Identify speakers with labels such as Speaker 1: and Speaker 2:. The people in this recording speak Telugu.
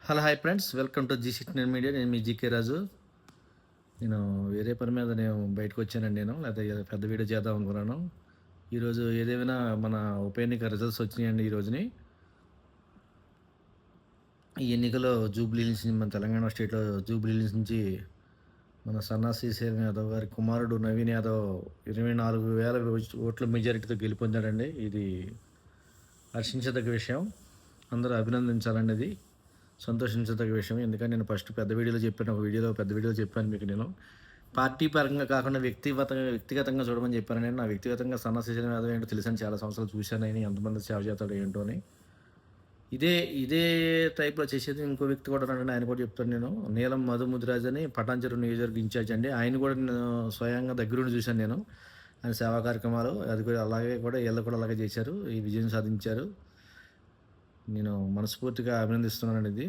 Speaker 1: Hello hi friends, welcome to జీ69 మీడియా. నేను మీ జీకే రాజు. నేను వేరే పని మీద బయటకు వచ్చానండి. లేకపోతే ఏదో పెద్ద వీడియో చేద్దాం అనుకున్నాను. ఈరోజు ఏదేమైనా మన ఉప ఎన్నిక రిజల్ట్స్ వచ్చినాయండి ఈ రోజుని. ఈ ఎన్నికలో జూబ్లీహిల్స్, మన తెలంగాణ స్టేట్‌లో జూబ్లీహిల్స్ నుంచి మన సన్నాసి శ్రీశైలం యాదవ్ గారి కుమారుడు నవీన్ యాదవ్ 24,000 ఓట్ల మెజారిటీతో గెలుపొందాడండి. ఇది హర్షించదగ్గ విషయం. అందరూ అభినందించాలండి ఇది. సంతోషించదగ్గ విషయం. ఎందుకంటే నేను ఫస్ట్ పెద్ద వీడియోలో చెప్పాను. ఒక పెద్ద వీడియోలో చెప్పాను మీకు నేను. పార్టీ పరంగా కాకుండా వ్యక్తిగతంగా చూడమని చెప్పాను నేను. నా వ్యక్తిగతంగా సన్నాసి యాదవ్ ఏంటో తెలుసని చాలా సంవత్సరాలు చూశానని, ఎంతమంది సేవ చేస్తాడో ఏంటో అని. ఇదే ఇదే టైప్‌లో చేసేది ఇంకో వ్యక్తి కూడా ఉన్నాడండి. ఆయన కూడా చెప్తాను నేను. నీలం మధు ముదిరాజ్ అని పటాన్‌చెరు నియోజకవర్గ ఇన్ఛార్జ్ అండి. ఆయన కూడా నేను స్వయంగా దగ్గరుండి చూశాను నేను. ఆయన సేవా కార్యక్రమాలు అది కూడా అలాగే కూడా ఈళ్ళు కూడా అలాగే చేశారు. ఈ విజయం సాధించారు. నేను మనస్ఫూర్తిగా అభినందిస్తున్నానండి ఇది.